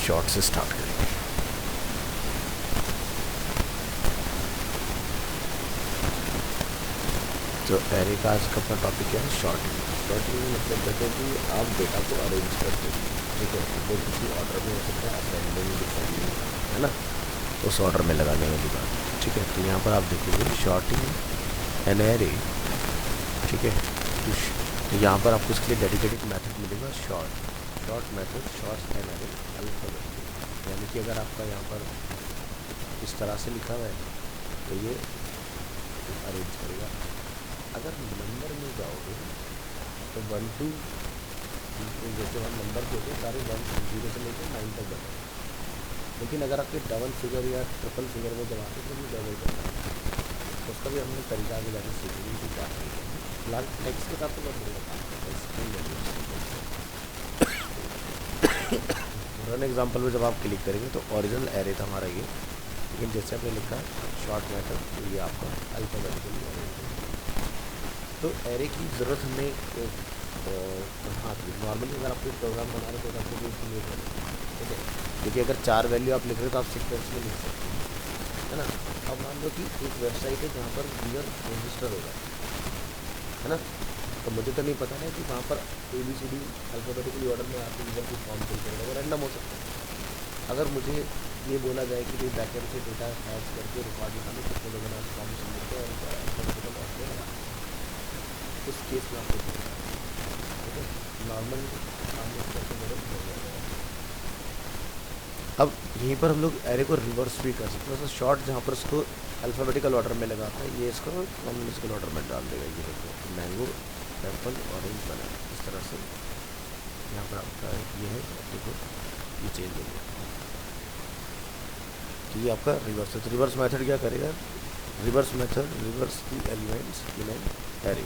Short से start करेंगे। तो एरे का आज का अपना टॉपिक क्या है, शॉर्टिंग। शॉर्टिंग मतलब कहते हैं कि आप डेटा को अरेंज करते हैं, ठीक है। वो किसी ऑर्डर में हो सकता है, असेंडिंग, डिसेंडिंग, है ना, उस ऑर्डर में लगाने वाली बात, ठीक है। तो यहाँ पर आप देखोगे शॉर्टिंग एन एरे, ठीक है। तो यहाँ पर आपको इसके लिए डेडिकेटेड मेथड मिलेगा, short method, short an array alphabetically. यानी कि अगर आपका यहाँ पर इस तरह से लिखा हुआ है तो ये अरेंज करेगा। अगर नंबर में जाओगे तो 1 to, जैसे हम नंबर के होते हैं सारे 1 0 से लेकर 9 तक बताए, लेकिन अगर आपके डबल फिगर या ट्रिपल फिगर में जब आते तो भी डबल करना है, तो उसका भी हमने तरीका आगे जाकर सीखेंगे कि क्या करेंगे। फिलहाल टेक्स्ट के साथ तो बहुत बड़ा रन एग्जाम्पल में जब आप क्लिक करेंगे तो ओरिजिनल एरे था हमारा ये, लेकिन जैसे आपने लिखा शॉर्ट मेथड तो ये आपका अल्फाबेटिकली अरेंज है। तो एरे की ज़रूरत हमें हाँ नॉर्मली अगर आप कोई प्रोग्राम बना रहे हो तो आपको कोई नहीं करना, ठीक है। क्योंकि अगर 4 वैल्यू आप लिख रहे हो तो आप सीक्वेंस में लिख सकते हैं, है ना। अब मान लो कि एक वेबसाइट है जहाँ पर यूजर रजिस्टर होगा, है ना, तो मुझे तो नहीं पता है कि वहाँ पर ABCD अल्फाबेटिकली ऑर्डर में आपको यूजर को फॉर्म फिल करेगा, वो रैंडम हो सकता है। अगर मुझे ये बोला जाए कि भाई बैकएंड से डेटा हैच करके रिकॉर्ड निकालो कितने लोगों ने फॉर्म सबमिट किया और अल्फाबेटिकल ऑर्डर लगा, उस केस में आपको ठीक है नॉर्मल काम इस तरह से जरूरत हो जाएगा। अब यहीं पर हम लोग एरे को रिवर्स भी कर सकते हैं। तो शॉर्ट जहाँ पर उसको अल्फ़ाबेटिकल ऑर्डर में लगाता है, ये इसको नॉर्मल ऑर्डर में डाल देगा। ये देखो मैंगो, एप्पल, ऑरेंज, बनाना, इस तरह से यहाँ पर आपका ये है, देखो ये चेंज हो गया। तो ये आपका रिवर्स है। तो रिवर्स मेथड क्या करेगा, reverse method reverse the elements in an array.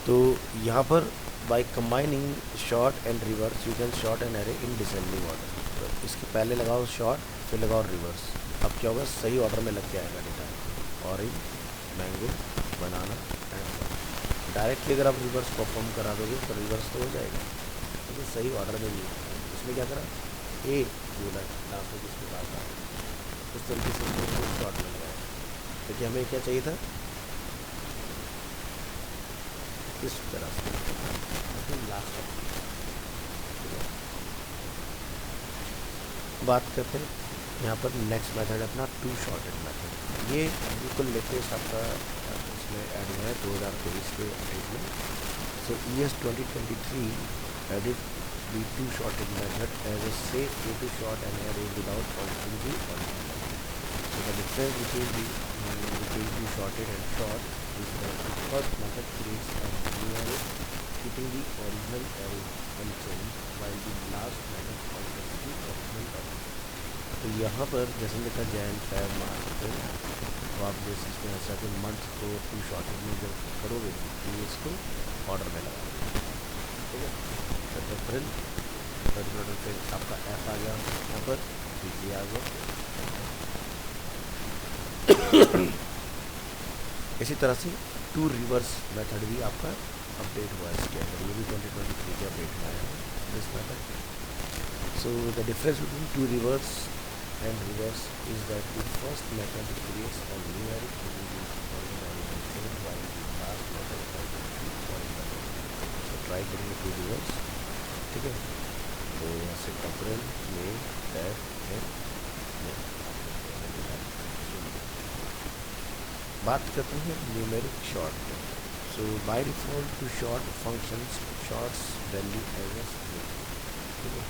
तो यहाँ पर by combining short and reverse you can short an array in descending order. तो इसके पहले लगाओ शॉर्ट, फिर लगाओ रिवर्स। अब क्या होगा, सही ऑर्डर में लग के आएगा डेटा, ऑरेंज, मैंगो, बनाना, एप्पल। डायरेक्टली अगर आप रिवर्स परफॉर्म करा दोगे तो रिवर्स तो हो जाएगा, लेकिन सही ऑर्डर में नहीं। इसमें क्या करा, ए बोला ट्रांसफर जिसके पास आ, इस तरीके से शॉर्ट में लगाया, क्योंकि हमें क्या चाहिए था, इस तरह से लास्ट बात करते हैं। यहाँ पर नेक्स्ट मेथड है अपना टू शॉर्टेड मेथड। ये बिल्कुल लेटेस्ट आपका इसमें ऐड हुआ है 2023 के अपडेट में। So ES 2023 added the to sorted method as a safe way to sort an array without altering the original. So the difference between to sorted and sort is that the first method creates a new array keeping the original array unchanged while the last method alters the original array। तो यहाँ पर जैसे लिखा Jain, Feb, मार्च, अप्रैल, तो आप जैसे इसमें ऐसा कि मंथ को टू शॉर्टेड में जब करोगे तो ये इसको ऑर्डर में लगा देंगे, ठीक है। तो अप्रैल पे आपका एफ आ गया, यहाँ पर BG आ गया। इसी तरह से टू रिवर्स मेथड भी आपका अपडेट हुआ है इसके अंदर, ये भी 2023 के अपडेट में आया है this method. So the difference between two reverse and reverse is that the first method creates a new array using the original element while the last method alters the original element। So try getting it to reverse, ठीक है। तो यहाँ से अप्रैल, मई, Feb, बात करते हैं numeric sort. So by default to sort functions sorts value as a string, ठीक है।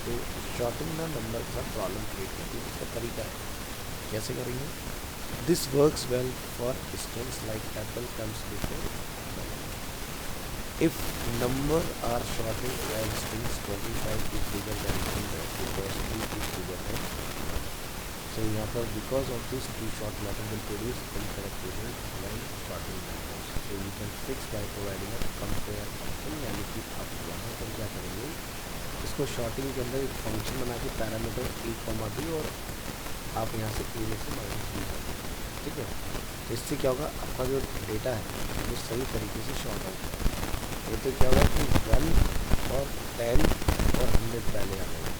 तो शॉर्टिंग ना नंबर का प्रॉब्लम क्रिएट करती है। इसका तरीका है कैसे करेंगे, this works well for strings like apple comes before if number are sorted as strings 25 is bigger than 100 because 2 is bigger than. So यहाँ पर because of this to sort method will produce incorrect result while sorting numbers. So you can fix by providing a compare function, यानी कि आप यहाँ पर क्या करेंगे, इसको शॉर्टिंग के अंदर एक फंक्शन बना के पैरामीटर a,b और आप यहाँ से a में से -b कर दें, ठीक है। तो इससे क्या होगा, आपका जो डेटा है वो सही तरीके से शॉर्ट आउट है। ये तो क्या होगा कि 1 और 10 और 100 पहले आ जाएगा,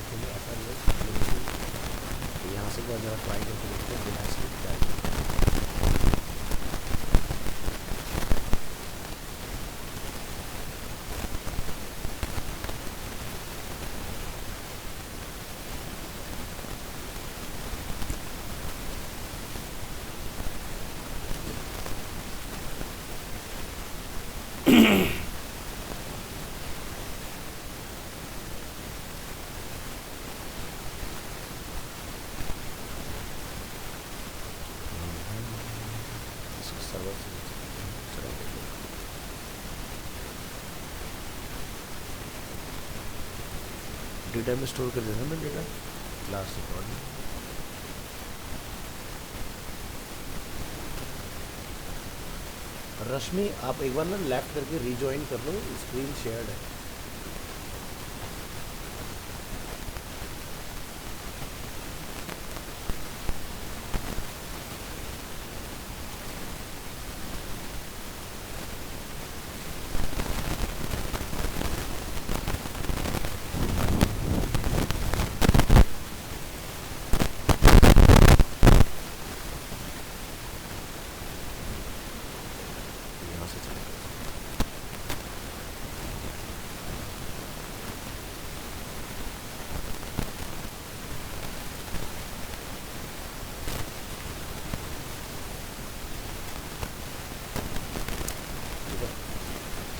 देखेंगे ऐसा रिजल्ट नहीं। तो यहाँ से जरा ट्राई करके देखते हैं बिना स्लिप क्या है। सर्वर से डेटा में स्टोर कर देना ना डेटा क्लास रिकॉर्ड में। रश्मि आप एक बार ना लेफ्ट करके रिजॉइन कर लो, स्क्रीन शेयर्ड है।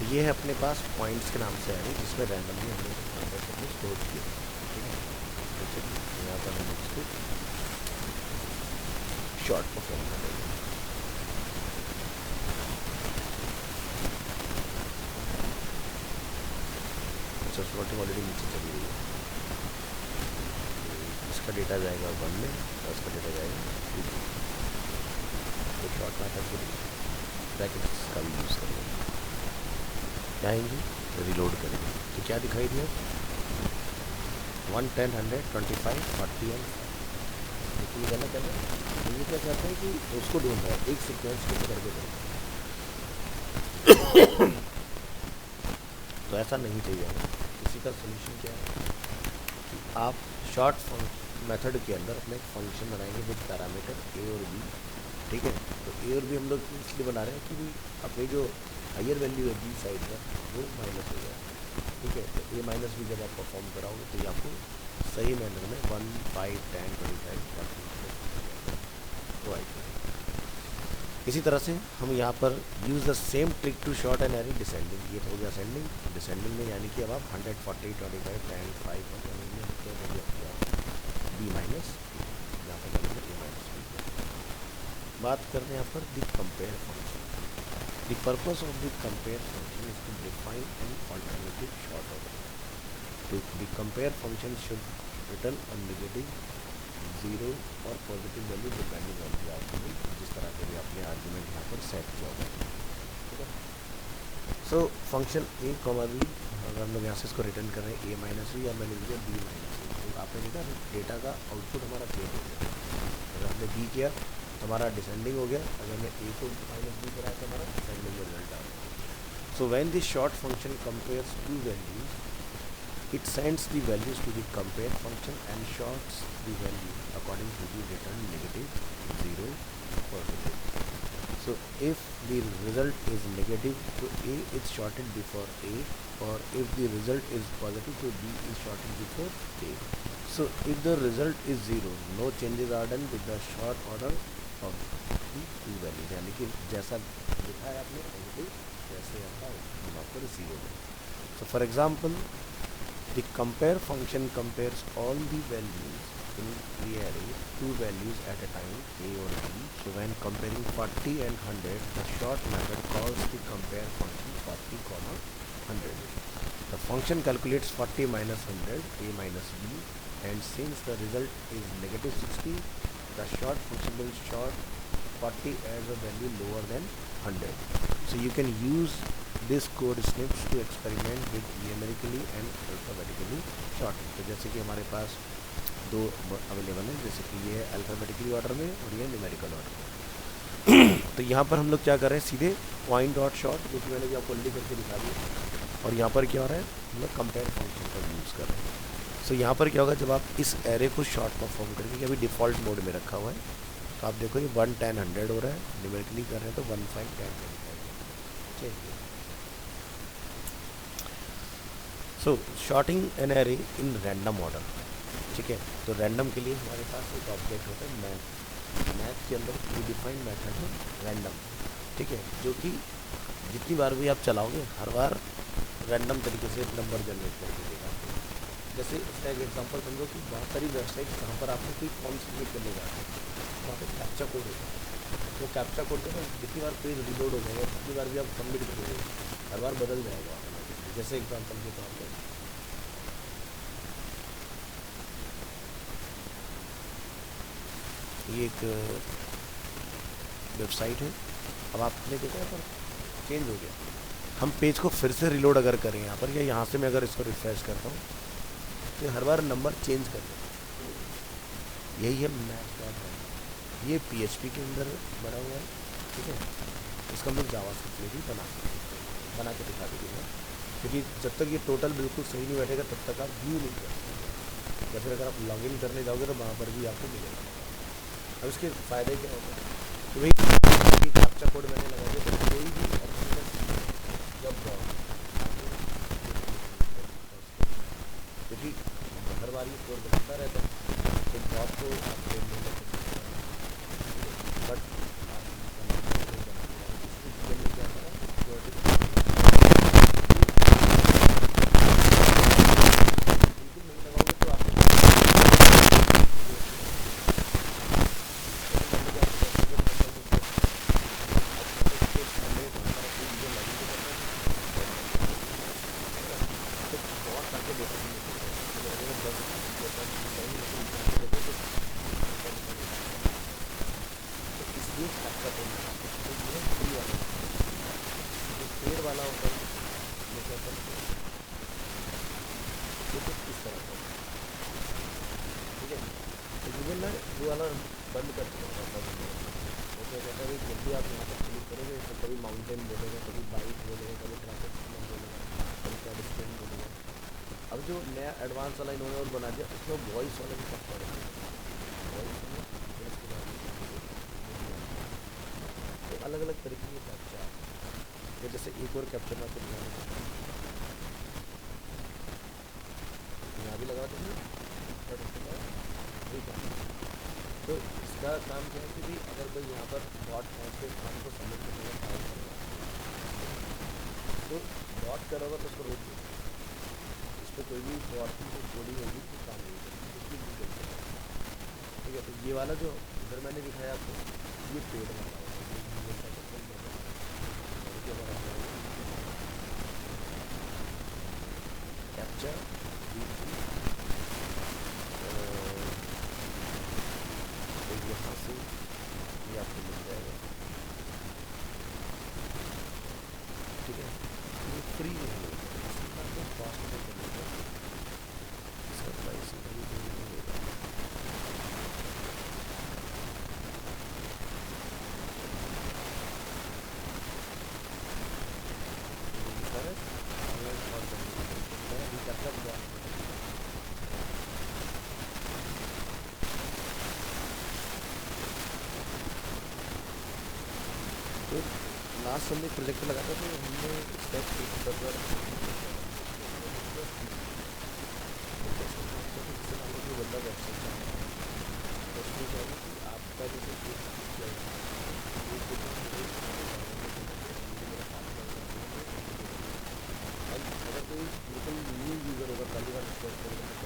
ये है अपने पास पॉइंट्स के नाम से है जिसमें रैंडमली हमने नंबर अपने स्टोर किए। ठीक है, तो चलिए यहाँ पर हम इसको शॉर्ट परफॉर्म करेंगे। अच्छा, शॉर्टिंग ऑलरेडी नीचे चली गई है। इसका डेटा जाएगा 1 में और इसका डेटा जाएगा 2 में। तो शॉर्ट मैथड के लिए ब्रैकेट्स का भी यूज़ करेंगे। जाएंगे तो रिलोड करेंगे तो क्या दिखाई दिया 1, 10, 100, 25, 40 एंड लेकिन गलत है ना। तो ये क्या करते हैं कि उसको ढूंढ रहा है एक सीक्वेंस को करके करें। तो ऐसा नहीं चाहिए। इसी का सोल्यूशन क्या है कि आप शॉर्ट मेथड के अंदर अपने एक फंक्शन बनाएंगे विद पैरामीटर ए और बी। ठीक है, तो ए और बी हम लोग इसलिए बना रहे हैं कि अपनी जो हायर वैल्यू है बी साइड में वो माइनस हो गया। ठीक है, तो ए माइनस भी जब आप परफॉर्म कराओगे तो ये आपको सही मैनर में 1, 5, 10, 25, 40 प्रोवाइड करेंगे। इसी तरह से हम यहाँ पर use the same trick to sort an array descending. ये तो हो गया असेंडिंग। डिसेंडिंग में यानी कि अब आप 100, 40, 25, 10, 5 बी माइनस यहाँ पर ए माइनस बी। बात करते हैं यहाँ पर the compare function. The purpose of the compare function is to define an alternative short order. The compare function should return a negative, 0 और positive value depending on the argument, जिस तरह के भी आपने आर्गुमेंट यहाँ पर सेट किया होगा। ठीक है, सो फंक्शन ए कॉमा बी, अगर हम लोग यहाँ से इसको रिटर्न कर रहे हैं ए माइनस बी या मैंने लिया बी माइनस बी, तो आपने देखा डेटा का आउटपुट हमारा चेंज हो गया। अगर आपने बी किया हमारा डिसेंडिंग हो गया, अगर मैं ए को माइनस बी कराया तो हमारा डिसेंडिंग रिजल्ट आ गया। So when this sort function compares two values, it sends the values to the compare function and sorts the value according to the return negative, 0, positive. So if the result is negative तो A is sorted before A, और if the result is positive तो B is sorted before A. So if the result is 0, no changes are done with the sort order of to values, यानी कि जैसा लिखा है आपने positive जैसे आता है वहाँ पर 0 है। So for example the compare function compares all the values in the array, 2 values at a time a or b. So when comparing 40 and 100, the short method calls the compare function 40, 100. The function calculates 40 minus 100 a minus b, and since the result is negative 60, the short function will short 40 as a value lower than 100. So you can use this code snips to experiment with numerically and alphabetically sorting. तो जैसे कि हमारे पास दो available है, जैसे कि ये alphabetically order में और ये न्यूमेरिकल ऑर्डर में। तो यहाँ पर हम लोग क्या कर रहे हैं, सीधे पॉइंट डॉट शॉर्ट, जो कि मैंने भी आपको ऑलरेडी करके दिखा दिया, और यहाँ पर क्या हो रहा है, हम लोग कंपेयर फंक्शन का यूज़ कर रहे हैं। सो यहाँ पर क्या होगा, जब आप इस एरे को शॉर्ट परफॉर्म करेंगे, कि अभी डिफ़ॉल्ट मोड में रखा हुआ है, तो आप देखो ये 1 10 100 हो रहा है, न्यूमेरिकली कर रहे हैं तो 1 5 10 25 change. So sorting an array in random order, ठीक है। तो रैंडम के लिए हमारे पास एक ऑब्जेक्ट होता है मैथ के अंदर प्री डिफाइंड मेथड है रैंडम, ठीक है, जो कि जितनी बार भी आप चलाओगे हर बार रैंडम तरीके से नंबर जनरेट करके देगा। जैसे इसका एक एग्जांपल समझो कि बहुत सारी वेबसाइट जहाँ पर आपको कोई फॉर्म सबमिट करने जाते हैं, वहाँ पर कैप्चा कोड होता है। वो कैप्चा कोड के बाद जितनी बार पेज रिलोड हो जाएगा, जितनी बार भी आप सबमिट करोगे हर बार बदल जाएगा ऑटोमेटिकली। जैसे एग्जांपल के तौर पर ये एक वेबसाइट है, अब आपने देखा पर चेंज हो गया। हम पेज को फिर से रिलोड अगर करें यहाँ पर, या यहाँ से मैं अगर इसको रिफ्रेश करता हूँ, तो हर बार नंबर चेंज कर दें। यही है मैथ, ये PHP के अंदर बना हुआ है, ठीक है। इसका हम लोग जावास्क्रिप्ट में भी बना के दिखा देंगे, क्योंकि जब तक ये टोटल बिल्कुल सही नहीं बैठेगा तब तक आप व्यू नहीं कर सकते। या फिर अगर आप लॉगिन करने जाओगे तो वहाँ पर भी आपको मिलेगा। अब इसके फ़ायदे क्या होते हैं, तो भाई कैप्चा कोड मैंने लगा दिया, तो कोई भी जब क्योंकि हर बार ये कोड बनता रहता है, तो जॉब को आप ट्रेन नहीं कर सकते, बट वाला होता है, ये क्या करते हैं, ये कुछ इस तरह का, ठीक है। तो गूगल ना वो वाला बंद कर दिया था, वो क्या कहता है, जब भी आप यहाँ पर क्लिक करोगे तो कभी माउंटेन बोलेगा, कभी बाइक बोलेगा, कभी ट्रैफिक सिग्नल बोलेगा, कभी पेडेस्ट्रियन बोलेगा। अब जो नया एडवांस वाला इन्होंने और बना दिया, उसमें वॉइस वाला भी सब पड़ेगा, वॉइस तो अलग अलग तरीके के कैप्चा है। जैसे एक और कैप्चर में आपको दिखाना चाहता हूँ, यहाँ भी लगा देंगे, ठीक है। तो इसका काम क्या है कि भी अगर कोई यहाँ पर डॉट पहुँच के काम को सबमिट करने का काम करेगा, तो डॉट करोगा तो उसको रोक देगा, इस पर कोई भी डॉट की कोडिंग होगी तो काम नहीं करेगी, ठीक है। तो ये वाला जो इधर मैंने दिखाया आपको, ये पेड वाला होगा, कैप्चा यहाँ से ये आपको मिल जाएगा, ठीक है। ये फ्री नहीं है, इसका कॉस्ट में करेगा, इसका प्राइस नहीं होगा। तो लास्ट हमने प्रोजेक्ट लगाया था, तो हमने स्टेप एक सर्वर बंदा वेबसाइट तो उसमें क्या है कि आपका जैसे अगर कोई बिल्कुल न्यू यूज़र होगा, पहली बार इंस्टॉल करेगा, तो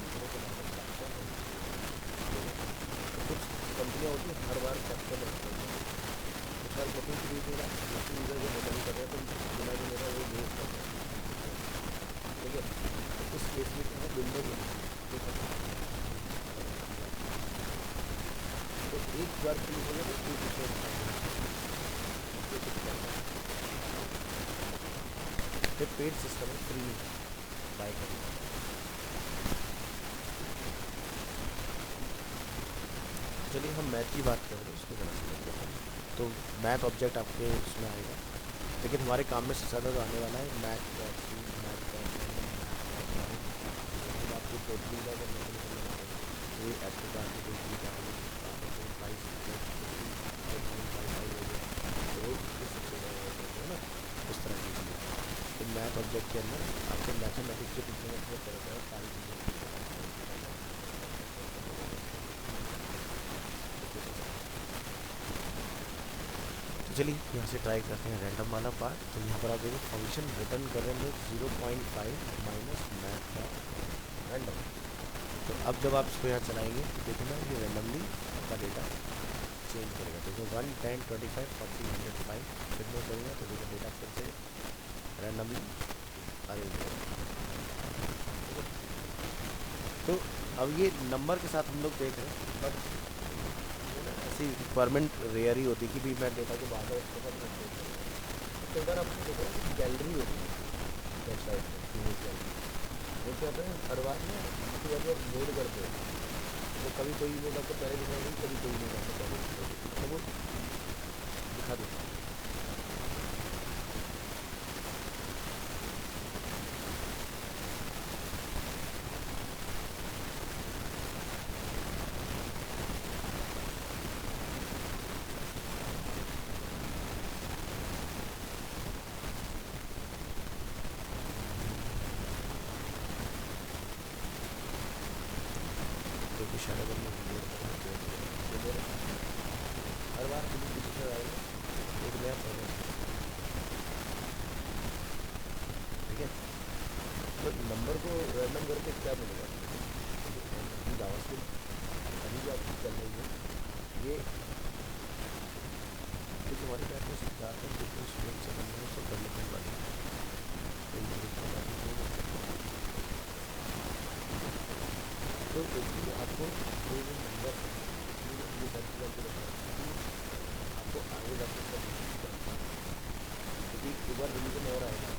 कुछ कंपनियाँ होती हैं हर बार कैप्चर रखते हैं, हर कंपनी के लिए मेरा यूज़र जो हैंडल कर रहा है तो बिना जो मेरा वो वेस्ट कर रहा है, ठीक है। तो उस केस में क्या है, विंडोज तो एक बार क्लिक हो गया तो फिर पेड सिस्टम है, फ्री बाय करना। चलिए हम मैथ की बात कर रहे हैं, उसको जरा समझते हैं। तो मैथ ऑब्जेक्ट आपके उसमें आएगा, लेकिन हमारे काम में सबसे ज़्यादा आने वाला है मैथ ये टोटली का अगर मैकेनिज्म लगाएंगे तो ये एक्ट का टोटली का प्राइस 5.55 हो गया, तो इस है ना, इस तरह की चीज़ें। तो मैथ ऑब्जेक्ट के अंदर आपको मैथमेटिक्स के पीछे में तरह सारी चीज़ें। तो चलिए यहाँ से ट्राई करते हैं रैंडम वाला पार्ट। तो यहाँ पर आप देखो फंक्शन रिटर्न कर रहे हैं 0.5 माइनस मैथ का रैंडम। तो अब जब आप इसको यहाँ चलाएंगे तो देखना ये रैंडमली आपका डेटा चेंज करेगा। देखो 1, 10, 25, 40, 105 फिर में करेगा तो देखो डेटा फिर से रैंडमली अरेंज करेगा। तो अब ये नंबर के साथ हम लोग देख रहे हैं, बट ऐसी रिक्वायरमेंट रेयर ही होती है कि भी मैं डेटा को बाहर रख देता हूँ। तो अगर आपको देखो गैलरी होती है वेबसाइट में, वो क्या होता है हर बार में उसके बाद आप लोड करते हो तो कभी कोई इमेज आपको पहले दिखाएगी, कभी कोई इमेज आपको पहले दिखाएगी, तो वो दिखा देता है। तो शायद अगर मैं हर बार डिजिटल आएगा एक नया प्रोजेक्ट, ठीक है। तो नंबर को रैंडम करके क्या मिलेगा, जावास्क्रिप्ट अभी जो आपकी चल रही है ये कुछ हमारे क्या है सिद्धार्थ स्टूडेंट से नंबर से डेवलपमेंट वाली तो इसलिए आपको कोई भी नंबर ये सर्च करके आपको आगे जाकर क्योंकि एक बार रिलीजन और आएगा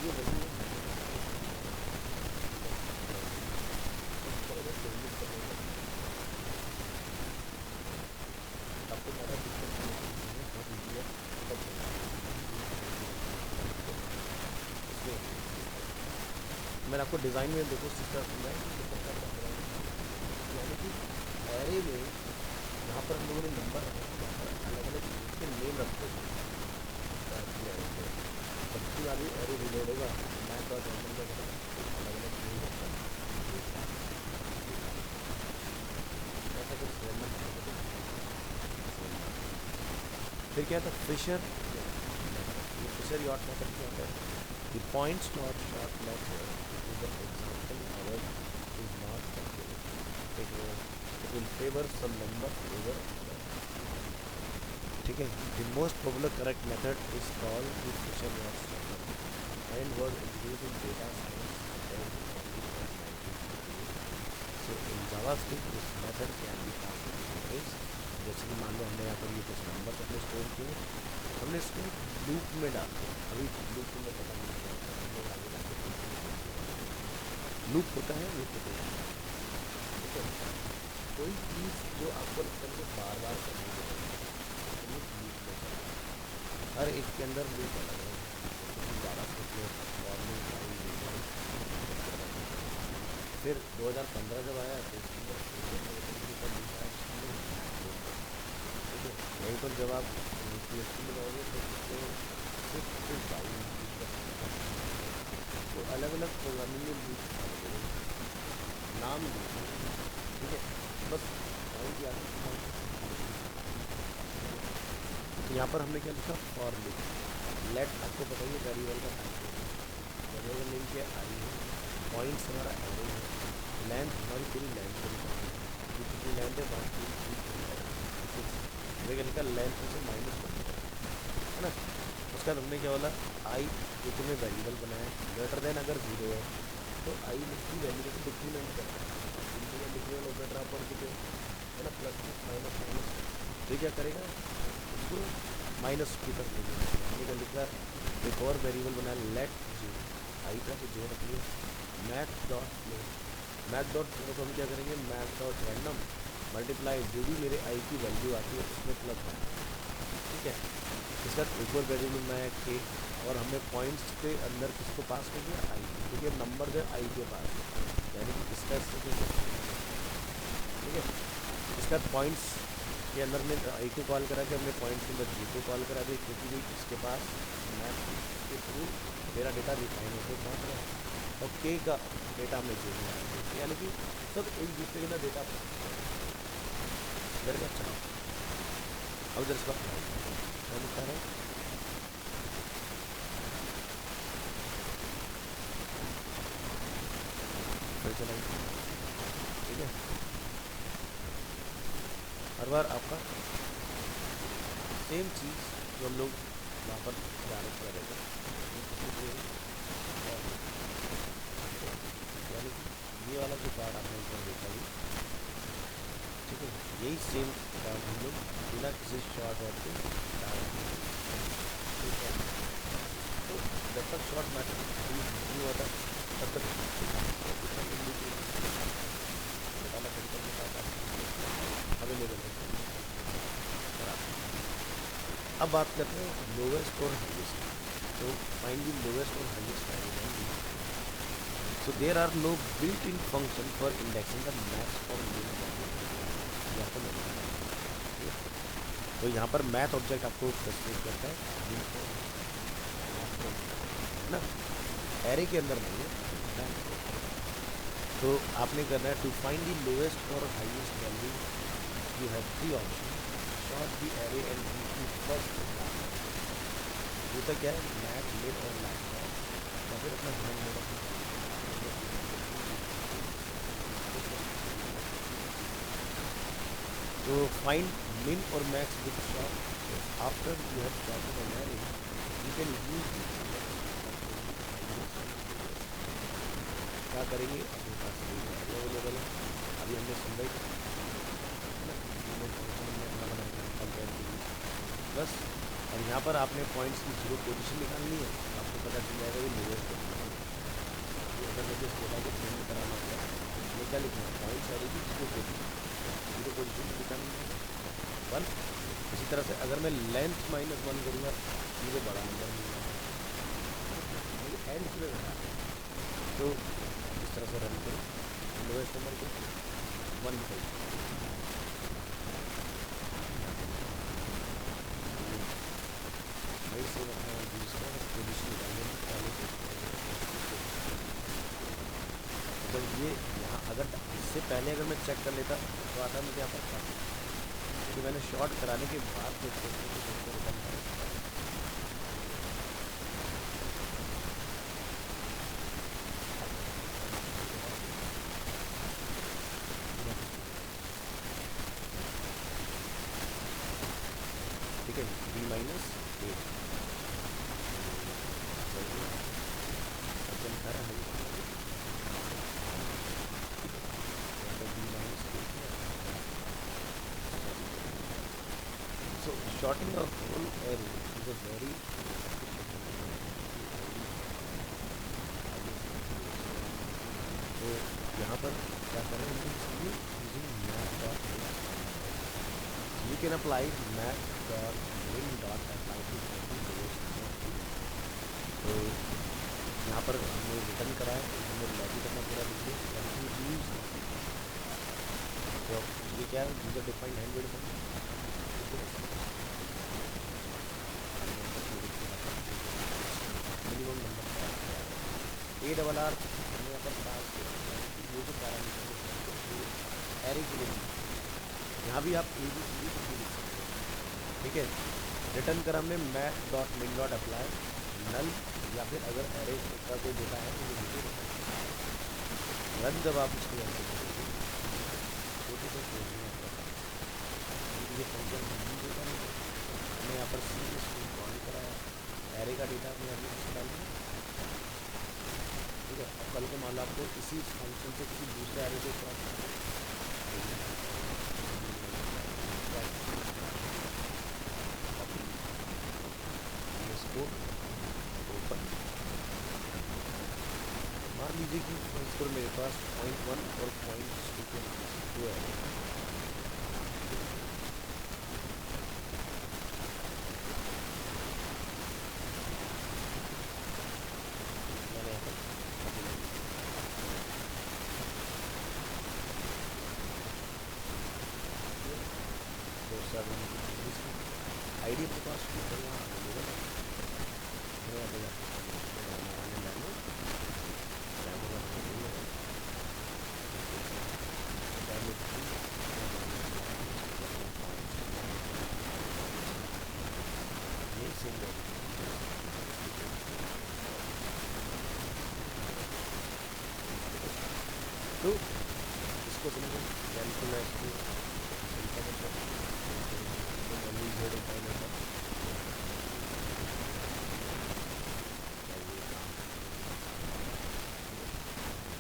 ये वही आपको ज़्यादा दिक्कत नहीं है। मैंने आपको डिज़ाइन में देखो सिस्टम यानी कि एरे में यहाँ पर हम लोगों ने नंबर अलग अलग उसके नेम रखते हैं। सबसे आगे एरे रिलोड होगा मैथ और अलग अलग नेम रखता है, ऐसा कुछ फिर क्या था फिशर, ये फिशर यॉट मेथड क्या होता है, the points dot short method is an example our is not complete, it will favor some number over other, ठीक है। the most popular correct method is called the Fisher Yacht method and was introduced in data science and so in JavaScript this method can be passed to is जैसे कि मान लो हमने यहाँ पर ये कुछ नंबर अपने स्टोर किए, हमने इसको लूप में डाल दिया, अभी लूप में पता नहीं क्या होता है, लूप होता है लूप होता है, ठीक है। कोई चीज़ जो आपको लगता है बार बार करनी है हर एक के अंदर लूप अलग है, ज़्यादा फिर 2015 जब आया तो वहीं पर जब आप PHP में जाओगे तो तो अलग अलग प्रोग्रामिंग में नाम ठीक है, बस यहाँ पर हमने क्या लिखा फॉर लूप, लेट आपको बताइए वेरिएबल का टाइप वेरिएबल नेम क्या आई है, पॉइंट्स हमारा एवरेज है, लेंथ हमारी पूरी लेंथ कितनी लेंथ है बाकी लिखा लेंथ से माइनस है ना। उसका हमने क्या बोला आई इतने वेरिएबल बनाया ग्रेटर देन अगर 0 है तो आई की वैल्यू को डिक्रीमेंट करना है, डिक्रीमेंट ऑपरेटर आप कितने है ना प्लस माइनस माइनस, तो क्या करेगा इसको माइनस की तरफ लेंगे। हमने लिखा एक और वेरिएबल बनाया लेट जे आई का तो जे रख लिया मैथ डॉट मैथ डॉट तो हम क्या करेंगे मैथ डॉट रैंडम मल्टीप्लाई जो भी मेरे आई की वैल्यू आती है उसमें प्लस है, ठीक है। इसके बाद एक और वेरिएबल बनाया के और हमने पॉइंट्स के अंदर किसको पास कर दिया, आई, क्योंकि नंबर है आई के पास, यानी कि इसका ठीक है। इसका पॉइंट्स के अंदर में आई को कॉल करा के हमने पॉइंट्स के अंदर जी को कॉल करा दिया, क्योंकि भाई इसके पास मैथ के थ्रू मेरा डेटा रिफाइन होकर पहुँच रहा है और के का डेटा हमने जे में आया, यानी कि सब एक दूसरे के अंदर डेटा मेरे को अच्छा। अब इधर इसका क्या लिखा है, फिर चलाइए, ठीक है। हर बार आपका सेम चीज़ जो हम लोग वहाँ पर डायरेक्ट करेंगे, यानी ये वाला जो कार्ड आपने ऊपर देखा भी, ठीक है, यही सेम कार्ड हम लोग बिना किसी शॉर्ट वर्ड के डालेंगे, ठीक है। तो जब तक शॉर्ट मैटर नहीं होता तब तक अवेलेबल है। अब बात करते हैं लोवेस्ट और हाईएस्ट। तो फाइंड द लोवेस्ट और highest value. So there are no built in function for indexing the math और मिन वैल्यू। तो यहाँ पर मैथ ऑब्जेक्ट आपको स्पेसिफाई करता है ना, एरे के अंदर नहीं है। तो आपने करना है टू फाइंड द लोवेस्ट और highest value you have three option, short the array and the first. ये तो क्या है, मैथ लेट और लास्ट या फिर अपना ध्यान में रखना। तो फाइंड मिन और max with short after you have shorted an array you can use क्या करेंगे, अपने पास अवेलेबल है, अभी हमने समझाई बस। और यहाँ पर आपने पॉइंट्स की जीरो पोजीशन निकालनी है, आपको पता चल जाएगा ये लोवेस्ट है। अगर मुझे इस डेटा को चेंज कराना होगा तो क्या लिखना है, पॉइंट्स एरे की जीरो पोजीशन निकालनी है 1। इसी तरह से अगर मैं लेंथ -1 करूँगा मुझे बड़ा नंबर मिलेगा, मुझे एंड में बता। तो इस तरह से रन करो, लोवेस्ट नंबर को 1 करो, से अपना दूसरा पोजीशन निकालने में पहले से। तो ये यहाँ अगर इससे पहले अगर मैं चेक कर लेता तो आता मुझे यहाँ पर था कि मैंने शॉर्ट कराने के बाद तो ठीक है, B-8 So shortening of whole array is a very तो यहाँ पर क्या करें, using math.min you can apply math.min dot apply to तो यहाँ पर हमने रिटर्न करा है, हमने लॉजिक अपना पूरा लिखिए। तो ये क्या है, user defined hand minimum number ARR हमने यहाँ पर पास ये जो पैरामीटर एरे के लिए यहाँ भी आप ABCD लिख सकते हैं, ठीक है। रिटर्न करा हमने math.min.apply नल, या फिर अगर एरे का कोई डेटा है तो नीचे रन जब आप उसको ऐसे करेंगे छोटे से ये फंक्शन हमने यहाँ पर सी इसको कॉल कराया, एरे का डेटा हमने अभी डाल दिया, ठीक है। अब कल को मान लो आपको इसी फंक्शन से किसी दूसरे एरे को इसको मान लीजिए कि इसको मेरे पास 0.1 और 0.2 है, आईडी अपने पास मतलब वहाँ अवेलेबल है, यहाँ पे डैमो डैमो का मतलब नहीं है डैमो ये सेम है। तो इसको समझो तो मैं इसको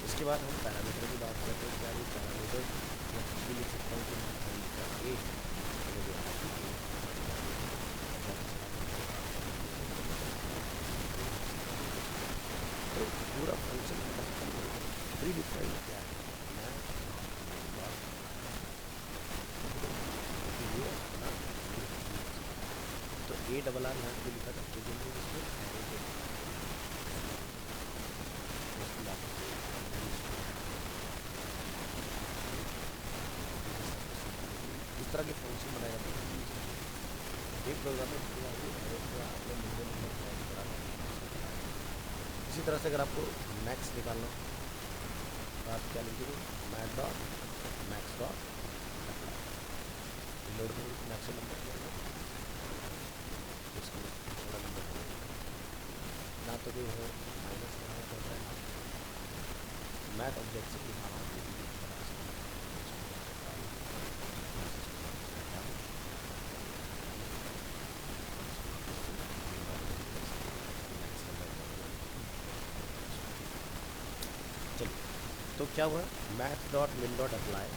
इसके बाद हम पैरामीटर की बात करते हैं। क्या ये पैरामीटर मैं कुछ भी लिख सकता हूँ कि तो पूरा फंक्शन प्री डिफाइंड क्या है तो ए डबल आर यहाँ पे लिखा था इस तरह के फंक्शन बनाए जाते हैं। एक प्रोग्रामर इसी तरह से अगर आपको मैक्स निकालना तो आप क्या लिखेंगे math dot max dot load करेंगे मैक्स नंबर थोड़ा नंबर ना तो कोई हो माइनस बनाना पड़ता है मैथ ऑब्जेक्ट से लिखाना चलिए। तो क्या हुआ math dot min dot apply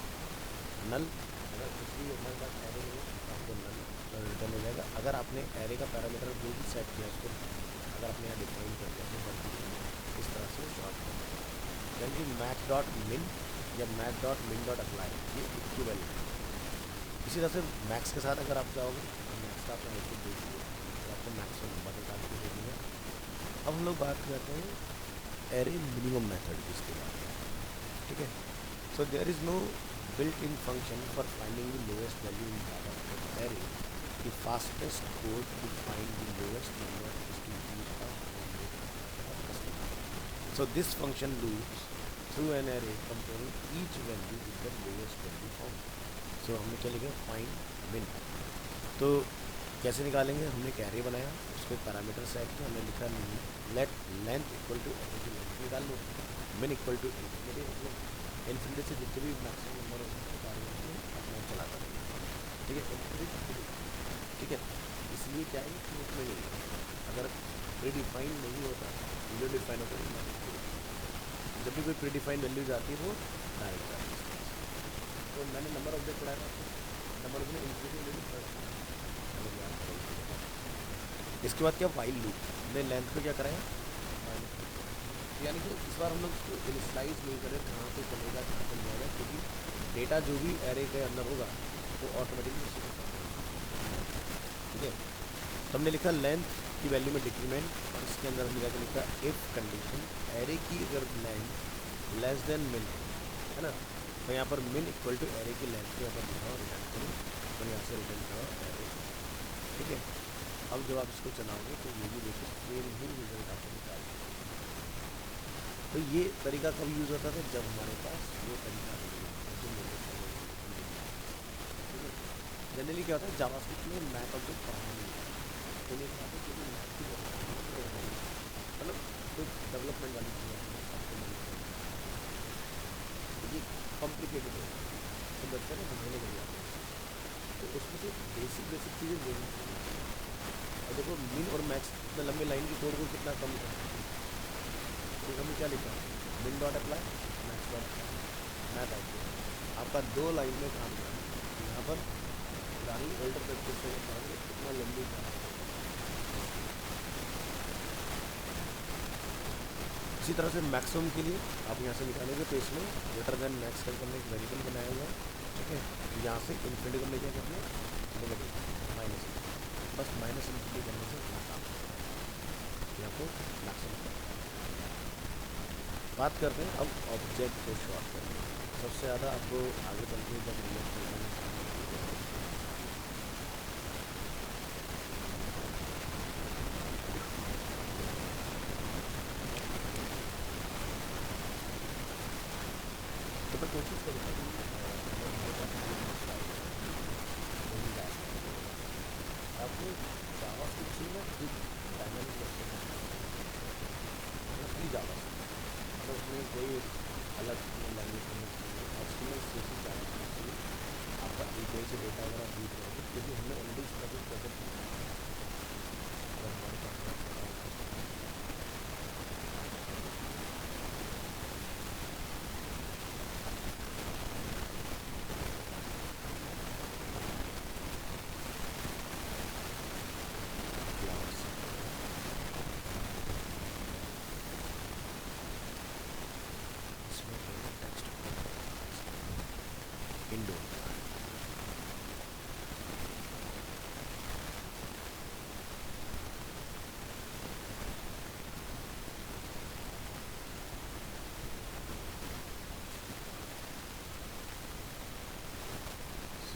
null अगर कुछ भी नल डॉट एरे हो तो आपको नल रिटर्न हो जाएगा। अगर आपने एरे का पैरामीटर जो भी सेट किया उसको अगर आपने यहाँ डिफाइन कर दिया तो इस तरह से शॉर्ट कर दें कि मैथ डॉट मिन या math dot min dot apply ये इक्विवेलेंट है। इसी तरह से मैक्स के साथ अगर आप जाओगे तो मैक्स का आपने आउटपुट देख लिया तो आपको मैक्स का नंबर निकाल के दे देंगे। अब हम लोग बात करते हैं एरे मिनिमम मेथड की इसके बाद, ठीक है। So there is no built in function for finding the lowest value in data array the fastest code to find the lowest number is to use so this function loops through an array comparing each value with the lowest value found। so हमने क्या लिखा find min। तो कैसे निकालेंगे हमने एक array बनाया उसको पैरामीटर सेट किया हमने लिखा let length equal to array की लेंथ निकाल लो min इक्वल टू इन्फिनिटी से जितने भी मैक्सिमम नंबर हो सकते हैं अपना चलाता रहेगा, ठीक है। ठीक है इसलिए क्या है कि उसमें नहीं अगर प्रीडिफाइंड नहीं होता वीडियो डिफाइन होता है जब भी कोई प्रीडिफाइंड वैल्यूज आती है वो डायरेक्ट आती है। तो मैंने नंबर ऑब्जेक्ट पढ़ाया था नंबर में इंक्रीजिंग इसके बाद क्या वाइल लूप हमने लेंथ को क्या कराया यानी कि इस बार हम लोग इनिशियलाइज नहीं करें कहाँ से चलेगा कहाँ से जाएगा क्योंकि डेटा जो भी एरे के अंदर होगा वो ऑटोमेटिकली ठीक है। तो हमने लिखा लेंथ की वैल्यू में डिक्रीमेंट और इसके अंदर हमने क्या लिखा इफ कंडीशन एरे की अगर लेंथ लेस देन मिन है ना तो यहाँ पर मिन इक्वल टू एरे की लेंथ को यहाँ पर लिखा और रिटर्न करो और यहाँ से रिटर्न करो एरे, ठीक है। अब जब आप इसको चलाओगे तो ये भी देखिए सेम ही रिजल्ट आपको निकाल। तो ये तरीका कब यूज़ होता था जब हमारे पास वो तरीका जनरली क्या होता है जावास्क्रिप्ट में मैथ ऑब्जेक्ट पढ़ाना नहीं होता तो ये बात है क्योंकि मैथ की मतलब कोई डेवलपमेंट वाली चीज़ ये कॉम्प्लिकेटेड है तो बच्चे ना समझने लग जाते हैं तो उसमें से बेसिक चीज़ें देखनी चाहिए। और देखो मिन और मैक्स इतना लंबे लाइन की कोड को कितना कम कर तो हमने क्या लिखा मिन dot apply max dot math output आपका 2 लाइन में काम करा यहाँ पर गाड़ी ओल्डर प्रैक्टिस से कितना लंबी था। इसी तरह से मैक्सिमम के लिए आप यहाँ से निकालेंगे तो इसमें ग्रेटर देन मैक्स करके हमने एक वेरिएबल बनाया हुआ है, ठीक है। यहाँ से इन्फिनिटी करने क्या करना है नेगेटिव माइनस बस माइनस इन्फिनिटी करने से काम यहाँ को मैक्सिमम बात करते हैं। अब ऑब्जेक्ट को शॉर्ट करते हैं सबसे ज़्यादा आपको आगे चलते हैं जब रिलेट करना है ये जावा स्क्रिप्ट में एक डायनामिक खाली जावा मतलब उसमें कोई अलग लैंग्वेज नहीं चाहिए, HTML CSS जावा चाहिए। आपका API से डेटा अगर आप यूज करोगे, क्योंकि हमने ऑलरेडी इसका कुछ प्रोजेक्ट अगर हमारे पास इंडोर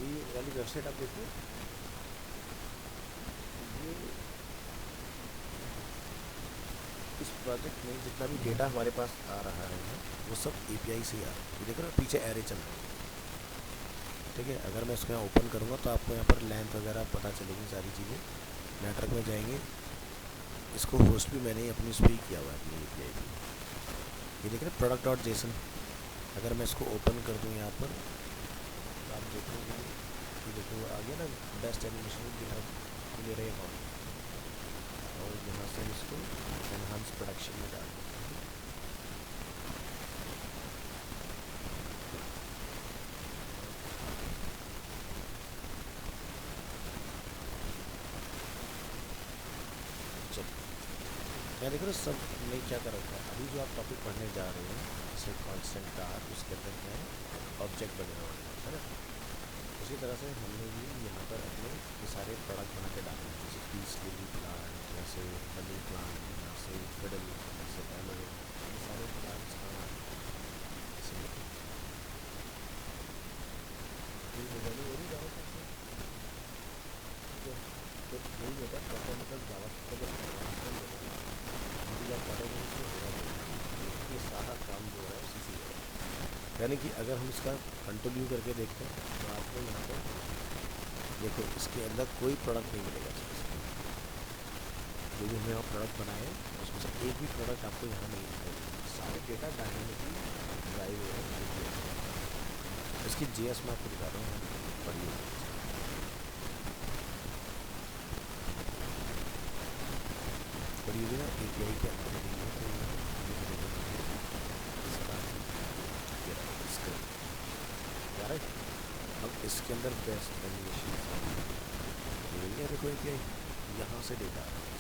ये वाली वेबसाइट आप देखो, ये इस प्रोजेक्ट में जितना भी डेटा हमारे पास आ रहा है वो सब API से ही आ रहा है। ये देखो ना पीछे एरे चल रहा है, ठीक है। अगर मैं इसको यहाँ ओपन करूँगा तो आपको यहाँ पर लेंथ वगैरह पता चलेगी सारी चीज़ें। नेटवर्क में जाएंगे, इसको होस्ट भी मैंने अपनी उस पर ही किया हुआ है अपनी API पे। ये देख रहे हैं product.json। अगर मैं इसको ओपन कर दूँ यहाँ पर तो आप देखोगे कि देखो आ गया ना बेस्ट एनिमेशन दिखा मेरे अकाउंट, और यहाँ से इसको एनहांस प्रोडक्शन में डाल देते हैं। चलो मैं देख रहा हूँ सब नहीं क्या कर रखा है। अभी जो आप टॉपिक पढ़ने जा रहे हैं जैसे कॉन्स्टेंट कार, उसके अंदर क्या है ऑब्जेक्ट बने हुए हैं, है ना। उसी तरह से हमने भी यहाँ पर अपने ये सारे प्रोडक्ट बना के डाले हैं, जैसे पीस लिली प्लांट, जैसे मनी प्लांट, यहाँ से फिडल, जैसे एलोवेरा, ये सारे प्लांट्स का तो यही होता है प्रॉपर मतलब जावा का जब आप पढ़ोगे तो होगा ये सारा काम जो है उसी से होगा। यानी कि अगर हम इसका कंटिन्यू करके देखते हैं तो आपको यहाँ पर देखो इसके अंदर कोई प्रोडक्ट नहीं मिलेगा। जो भी हमने यहाँ प्रोडक्ट बनाए हैं उसमें से एक भी प्रोडक्ट आपको यहाँ नहीं मिलेगा, सारे डेटा डायनेमिकली ड्राइव हो रहे हैं। इसकी JS मैं आपको दिखा रहा हूँ, पढ़िए। और ये भी ना API के अंदर नहीं है, तो इसका यार अब इसके अंदर बेस्ट एनिमेशन मिल गया। देखो API यहाँ से डेटा आ रहा है,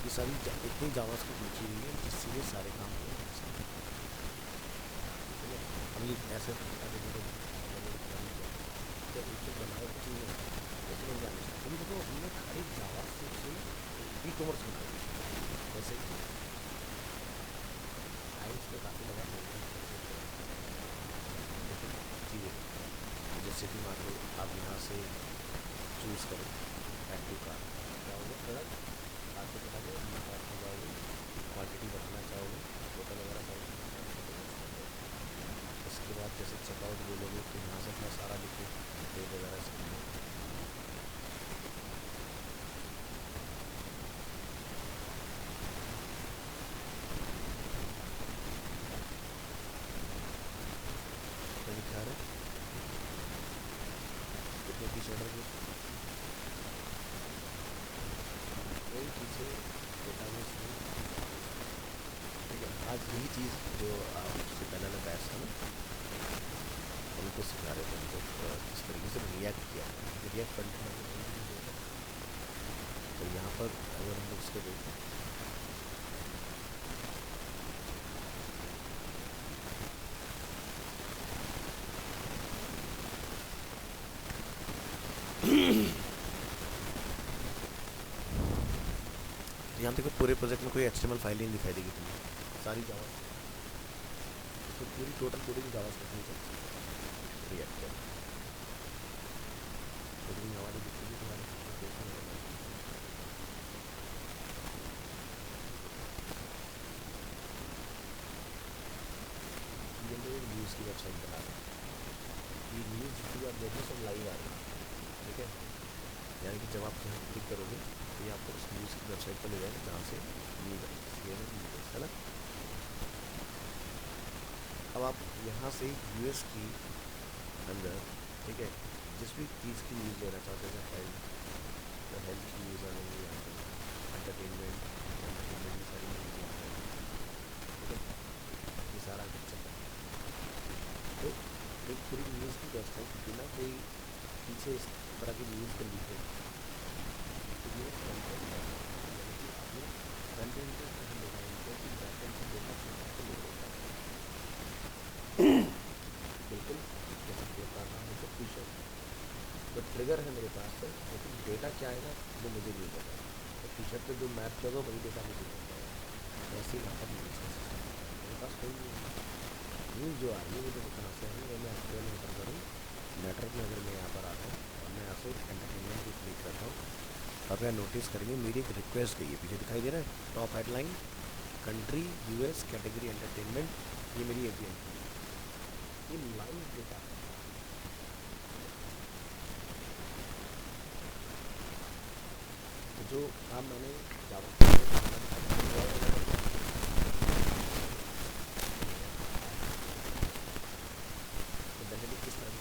ये सारी इतनी जावास्क्रिप्ट लिखी हुई है जिससे ये सारे काम हो रहे हैं। हम ये ऐसे बनाए जैसे बन जाने चाहिए। देखो हमने खाली जावास्क्रिप्ट से ई-कॉमर्स बना दिया, जैसे साइंस में काफ़ी लगा चीज़ें, जैसे कि मान लो आप यहाँ से चूज़ करें एक्टिव का क्या होगा प्रोडक्ट, आपको पता है आपको जाओगे क्वान्टिटी बढ़ाना चाहोगे, टोटल वगैरह करोगे। इसके बाद जैसे चेकआउट बोलोगे तो यहाँ से अपना सारा लिखो डेट वगैरह सब। दिखा रहे कितने पीस ऑर्डर किए, वही पीछे डेटाबेस में, ठीक है। आज यही चीज़ जो आपसे पहले ना बैच था ना उनको सिखा रहे थे, उनको किस तरीके से रिएक्ट किया, रिएक्ट करना। तो यहाँ पर अगर हम लोग इसको देखें यहाँ देखो पूरे प्रोजेक्ट में कोई HTML फाइल नहीं दिखाई देगी तुम्हें, सारी जावा तो पूरी टोटल कोडिंग जावा से नहीं चलती रिएक्ट कर कोडिंग हमारी दिखेगी तुम्हारे ये लोग न्यूज़ की वेबसाइट बना रहे हैं। ये न्यूज़ जितनी आप देखो सब लाइव आ रही है, ठीक है। यानी कि जब आप यहाँ क्लिक करोगे तो ये आपको उस न्यूज़ की वेबसाइट पर ले जाएगा जहाँ से न्यूज़ है ना। अब आप यहाँ से यूएस की अंदर, ठीक है, जिस भी चीज़ की न्यूज़ लेना चाहते हैं, हेल्थ की न्यूज़ आ जाएंगी यहाँ पर, एंटरटेनमेंट की सारी न्यूज़ यहाँ पर, ठीक है, ये सारा कुछ चल रहा है। तो एक पूरी न्यूज़ की वेबसाइट बिना कोई पीछे इस तरह की न्यूज़ को लिखे, तो ये कंटेंट है, यानी कि आपने फ्रंट एंड पे हम लगाएंगे कि बैक एंड से डेटा आपको ले लेगा बिल्कुल जैसे देता था मुझे टी शर्ट, तो ट्रिगर है मेरे पास है, लेकिन डेटा क्या आएगा वो मुझे नहीं पता। तो टी शर्ट पर जो मैप लगा वही डेटा मुझे मिल जाएगा। वैसे ही यहाँ पर न्यूज़ का सिस्टम मेरे पास कोई न्यूज़ जो आ रही है वो देखो कहाँ से है, मैं एक्चुअल में ओपन करूँ नेटवर्क में, अगर मैं यहाँ पर आता हूँ और मैं यहाँ से एंटरटेनमेंट की क्लिक करता हूँ, अब यहाँ नोटिस करेंगे मेरी एक रिक्वेस्ट गई है, पीछे दिखाई दे रहा है top headline country US category entertainment, ये मेरी एपीएन ये लाइव डेटा है। तो जो काम मैंने किस तरह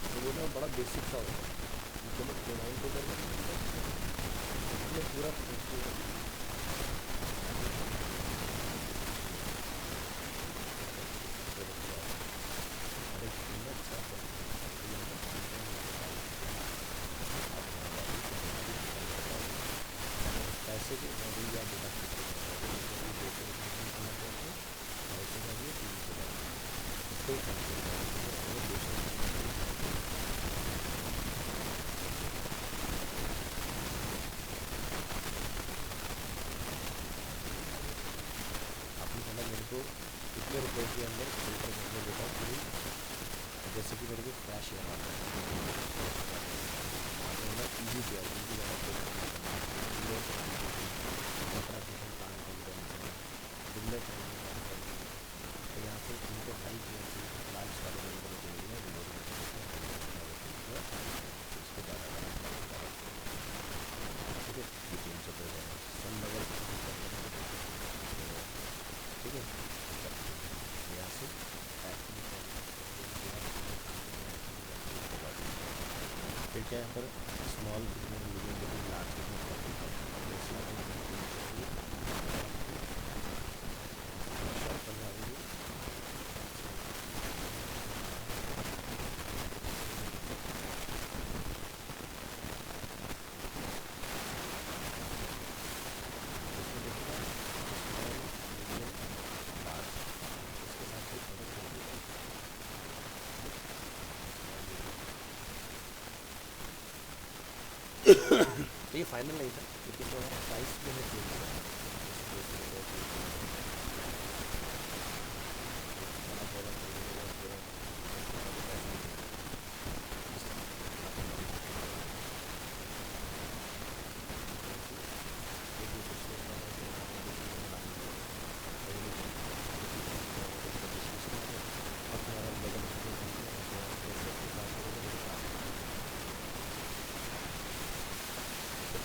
तो वो ना बड़ा बेसिक सा होता है, जब मैं डिज़ाइन को करना पूरा पैसे के या डेटा को कितने रुपए के अंदर फिल्टर करके देता हूँ पूरी, जैसे कि मेरे को फ्लैश यहाँ आता है ईजी पे तो यहाँ से इनको हाई लाइफ वाले इसको ज़्यादा ठीक है, ये 300 पे सन नगर, ठीक है, यहाँ से फिर क्या यहाँ पर स्मॉल कितने मीडियम कितने लार्ज कितने तो ये फाइनल नहीं था, लेकिन जो प्राइस जो है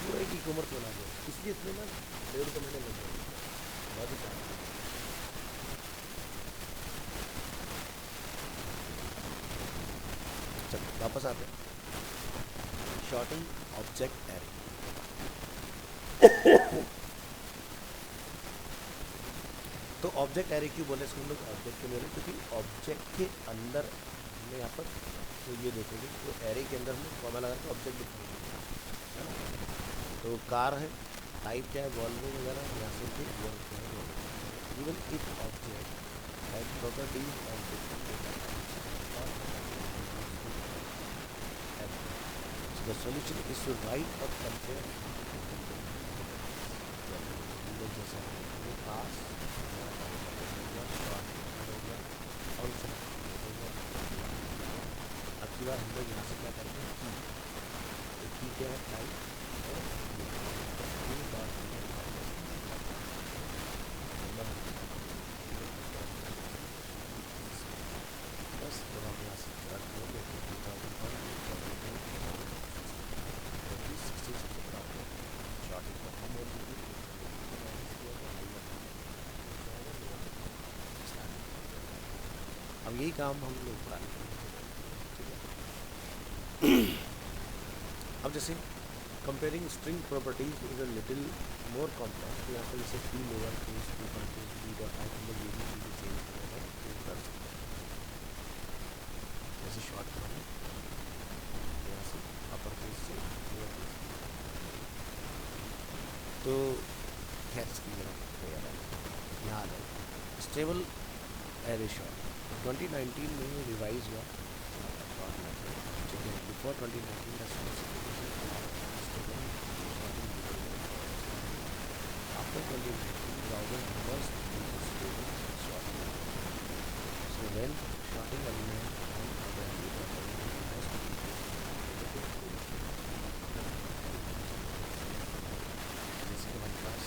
पूरा एक ई-कॉमर्स बना दो, इसलिए इसमें ना 1.5 महीने लग जाएंगे, बहुत ही काम। चलो वापस आते हैं, शॉर्टिंग ऑब्जेक्ट एरे। तो ऑब्जेक्ट एरे क्यों बोले इसको हम लोग ऑब्जेक्ट क्यों बोले, क्योंकि ऑब्जेक्ट के अंदर हमने यहाँ पर तो ये देखोगे तो एरे के अंदर हमने कॉमा लगा के ऑब्जेक्ट दिखाएंगे, है ना। तो कार है, टाइप क्या है वॉल्वो वगैरह, यहाँ से even if object have properties of different the solution is to write or compare जैसा वो पास अब की बार हम लोग यहाँ से क्या करते हैं की क्या है टाइप अब यही काम हम लोग पढ़ाने हैं, ठीक है। अब जैसे comparing string properties is a little more complex, तो यहाँ पर जैसे P lower case upper case B dot I हम लोग ये भी चीज़ें चेंज कर सकते हैं। जैसे शॉर्ट फॉर्म है यहाँ से अपर केस से लोअर केस, तो खैर इसकी जगह यहाँ आ जाएगा स्टेबल एरे शॉर्ट। 2019 में रिवाइज हुआ शॉर्ट मेथड, ठीक है। Before 2019 after 2019 browser must use stable short method. So when shorting element and other data element has to be जैसे हमारे पास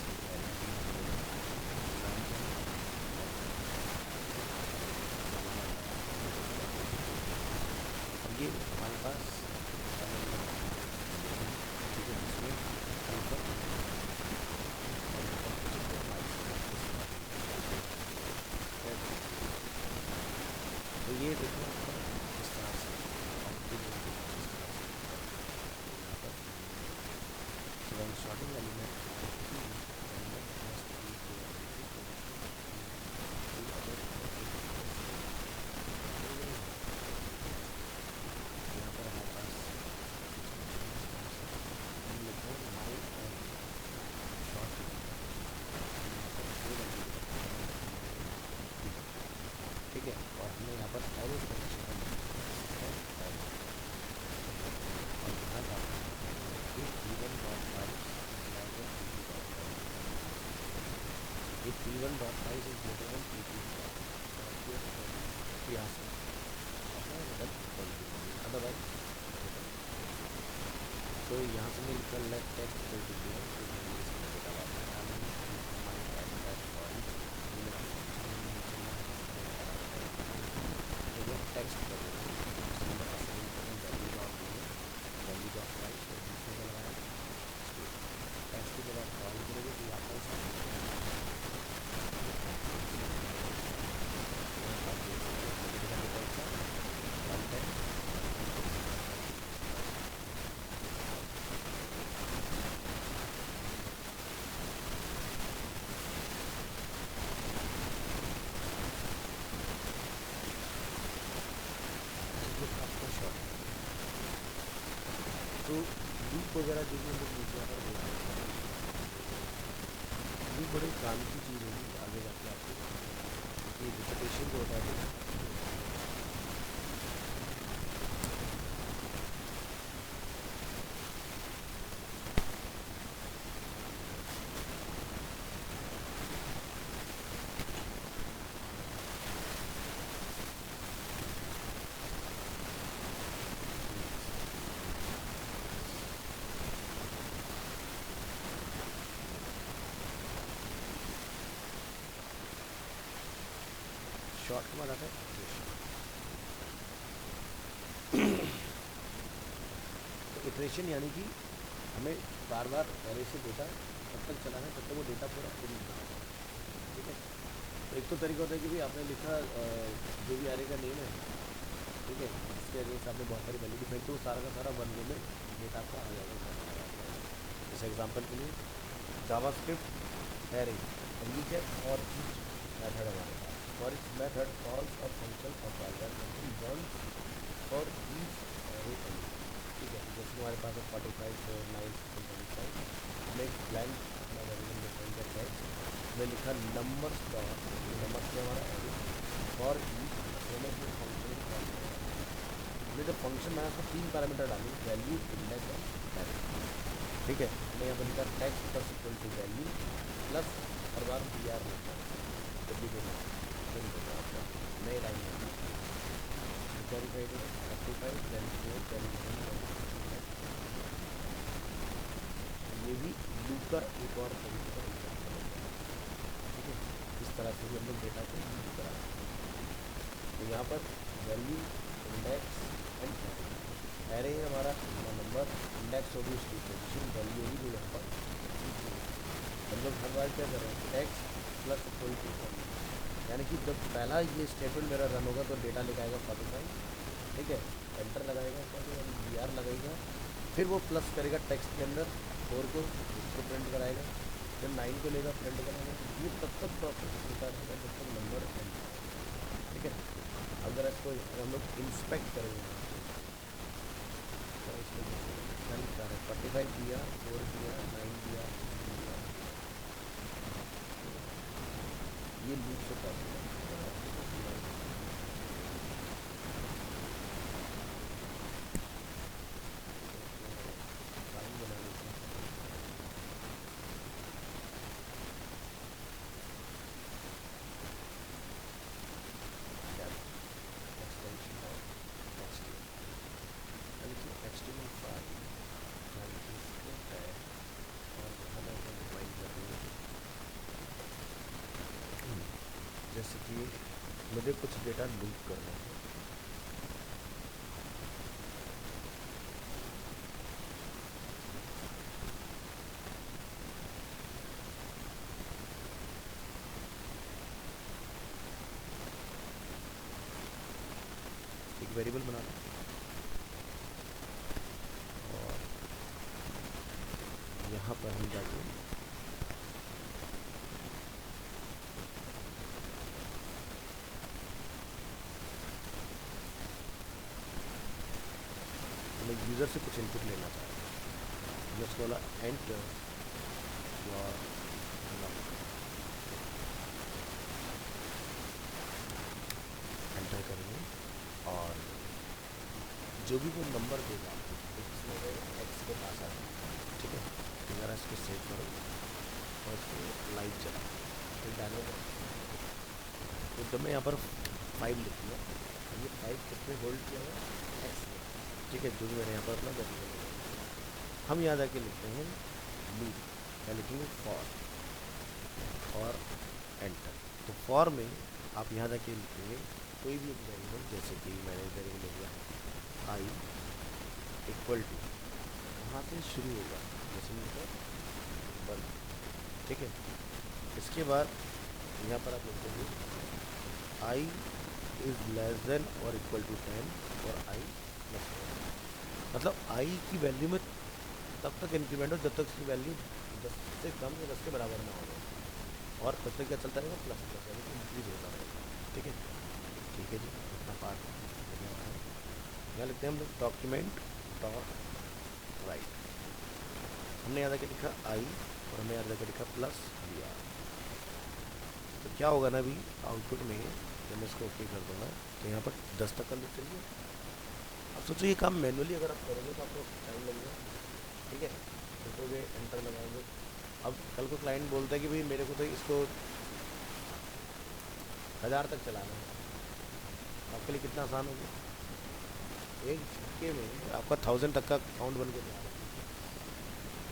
ये हमारे पास ठीक है, जिसमें तो ये देखो इस तरह से शॉर्टिंग एलिमेंट ठीक है। और हमने यहाँ पर arrow P1.5 is greater than P2. Otherwise तो यहाँ से मैं निकल लेट टेक्स्ट को दिया टेक्स्ट कर वैल्यू डॉट प्राइस टेक्स्ट की जगह कॉल करोगे तो आपका तो लूप वगैरह जो भी हम लोग नीचे आकर ये बड़े काम की चीज़ होगी आगे जाके आपको ये रिपीटेशन जो होता है शॉर्ट के बाद आता है तो इटरेशन, यानी कि हमें बार बार एरे से डेटा तब तक चलाना है तब तक वो डेटा पूरा फिल नहीं होगा, ठीक है। तो एक तो तरीका होता है कि भाई आपने लिखा जो भी एरे का नेम है, ठीक है, इसके अगेंस्ट आपने बहुत सारी वैल्यू डिफाइन, तो सारा का सारा वन वे में डेटा आपका आ जाएगा। जैसे एग्जाम्पल के लिए जावास्क्रिप्ट एरे और ये क्या और मेथड हमारे पास for its method calls a function of value once for each array element, ठीक है। जैसे हमारे पास 45 9 25 मैं ब्लैंक अपना वेरिएबल डिफाइन करता है, मैं लिखा नंबर्स डॉट नंबर से हमारा एरे फॉर ईच मैंने जो फंक्शन कॉल किया, मैंने जब फंक्शन में उसको 3 पैरामीटर डाली वैल्यू इंडेक्स और एरे, ठीक है। मैं यहाँ पर लिखा text plus equal to value plus हर बार बी आर लिखा जब भी देना नए लाइन में वेरीफाइड रेक्टिफाइड ये भी लूप का एक और तरीका है, ठीक है। इस तरह से भी हम लोग डेटा को यूज करा, तो यहाँ पर वैल्यू इंडेक्स एंड एरे है हमारा नंबर, इंडेक्स होगी उसकी पोजीशन, वैल्यू होगी जो यहाँ पर हम लोग हर बार क्या कर रहे हैं टेक्स्ट प्लस इक्वल टू यानी कि जब पहला ये स्टेटमेंट मेरा रन होगा तो डेटा लिखाएगा 45, ठीक है, एंटर लगाएगा, बी आर लगाएगा, फिर वो प्लस करेगा टेक्स्ट के अंदर 4 को, उसको प्रिंट कराएगा, फिर 9 को लेगा प्रिंट कराएगा। ये तब तक प्रोसेस होता रहेगा जब तक नंबर एंटर, ठीक है। अगर इसको हम लोग इंस्पेक्ट करेंगे तो क्या लिखा है, 45 दिया, 4 दिया, 9 दिया, ये लूप से पॉसिबल बना लेते हैं। HTML5 स्क्रिप्ट है और यहाँ मैं डिफाइन कर रही हूँ, जैसे कि मुझे कुछ डेटा लूप करना है। एक वेरिएबल बनाना और यहाँ पर हम जाके मैं यूज़र से कुछ इनपुट लेना चाहता हूँ, जस्ट बोला एंटर योर एंटर करेंगे और जो भी वो नंबर देगा इसमें एक्स के पास आ जाए, ठीक है। अगर इसको सेव करो और इसको लाइव चला फिर डालेगा तो जब मैं यहाँ पर 5 लिखूँगा ये 5 कितने होल्ड किया हुआ एक्स में, ठीक है, जो भी मैंने यहाँ पर अपना वेरिएबल हम यहाँ जाके लिखते हैं लूप, क्या लिखेंगे फॉर और एंटर। तो फॉर में आप यहाँ जाके लिखेंगे कोई भी एक वेरिएबल, जैसे कि मैंने वेरिएबल ले लिया आई इक्वल टू, वहाँ से शुरू होगा जैसे मतलब 1, ठीक है। इसके बाद यहाँ पर आप लिखेंगे आई इज़ लेस देन और इक्वल टू 10 और आई प्लस 10, मतलब आई की वैल्यू में तब तक इंक्रीमेंट हो जब तक इसकी वैल्यू 10 से कम या 10 के बराबर ना हो, और तब तक क्या चलता रहेगा प्लस प्लस यानी कि इंक्रीज होता रहेगा, ठीक है। ठीक है जी, इतना पार्ट यहाँ लिखते हैं हम लोग डॉक्यूमेंट डॉट राइट, हमने यहाँ तक लिखा आई और हमने यहाँ तक लिखा प्लस वी आर। तो क्या होगा ना अभी आउटपुट में जब मैं इसको ओके कर दूँगा तो यहाँ पर 10 तक कर लेते हैं। अब सोचो ये काम मैनुअली अगर आप करोगे तो आपको टाइम लगेगा, ठीक है, लिखोगे एंटर लगाओगे। अब कल को क्लाइंट बोलता है कि भाई मेरे को तो इसको 1000 तक चलाना है, आपके लिए कितना आसान हो गया, एक झटके में आपका 1000 तक का काउंट बन के जा रहा है।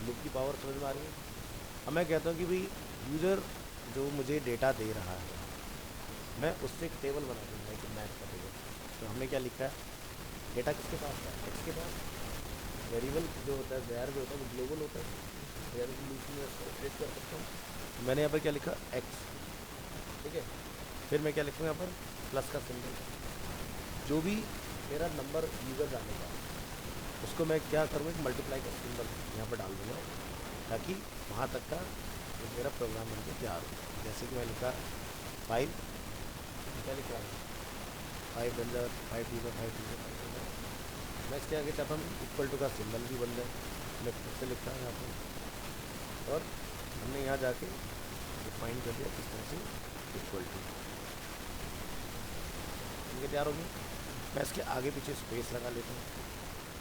लूप की पावर समझ में आ रही है। अब मैं कहता हूँ कि भाई यूज़र जो मुझे डेटा दे रहा है मैं उससे एक टेबल बना दूँगा, एक मैथ का टेबल। तो हमने क्या लिखा है, डेटा किसके पास है, एक्स के पास, वेरिएबल जो होता है वेयर जो होता है वो ग्लोबल होता है, यानी कि लूप में उसको ऑपरेट कर सकता हूँ। मैंने यहाँ पर क्या लिखा एक्स, ठीक है, फिर मैं क्या लिखूँ यहाँ पर प्लस का सिंबल, जो भी मेरा नंबर यूज़र डालने का उसको मैं क्या करूँगा एक मल्टीप्लाई का सिंबल यहाँ पर डाल दूँगा ताकि वहाँ तक का मेरा प्रोग्राम बन के तैयार हो। जैसे कि मैं लिखा 5, क्या लिख रहा हूँ 5 बन जाए, 5 2 5 2 5, मैं इसके आगे चाहता हूँ इक्वल टू का सिंबल भी बन जाए, मैं फिर से लिखता हूँ यहाँ पर, और हमने यहाँ जाके डिफाइन कर दिया किस तरह से इक्वल टू, ठीक है, तैयार हो गया। मैं इसके आगे पीछे स्पेस लगा लेता हूँ,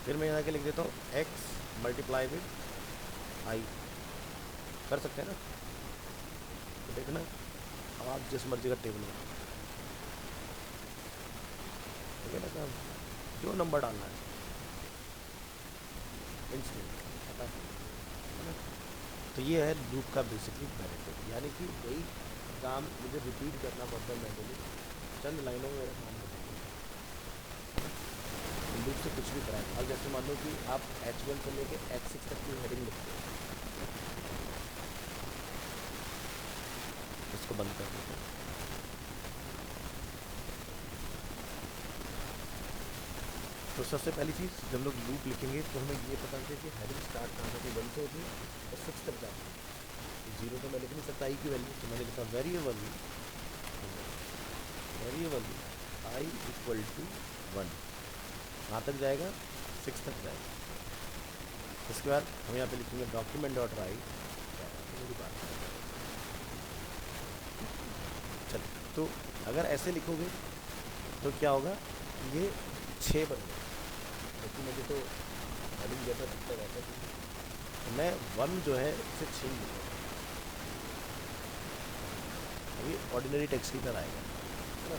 फिर मैं यहाँ के लिख देता हूँ एक्स मल्टीप्लाई विद आई, कर सकते हैं ना। तो देखना अब आप जिस मर्जी का टेबल बना, ठीक है ना साहब, जो नंबर डालना है इंस्टेंट पता है ना। तो ये है लूप का बेसिकली बेनिफिट, यानी कि वही काम मुझे रिपीट करना पड़ता है मैनुअली, चंद लाइनों में मेरा काम होता है, लूप से कुछ भी कराएं। अब जैसे मान लो कि आप H1 से लेके H6 तक की हेडिंग लिखते हैं, इसको बंद कर देते हैं, तो सबसे पहली चीज़ जब लोग लूप लिखेंगे तो हमें ये पता चले कि हेडिंग स्टार्ट कहाँ से 1 से होती है और 6 तक जाती है। 0 तो मैं लिख नहीं सकता आई की वैल्यू, तो मैंने लिखा वेरिएबल आई इक्वल टू 1, कहाँ तक जाएगा 6 तक जाएगा। इसके बाद हम यहाँ पे लिखेंगे डॉक्यूमेंट डॉट राइट। मेरी बात चल, तो अगर ऐसे लिखोगे तो क्या होगा, ये 6 बन गए, क्योंकि मुझे तो हेडिंग जैसा दिखता रहता है, तो मैं 1 जो है इसे 6 लिखूँगा। अभी ऑर्डिनरी टेक्स्ट की तरह आएगा, है ना।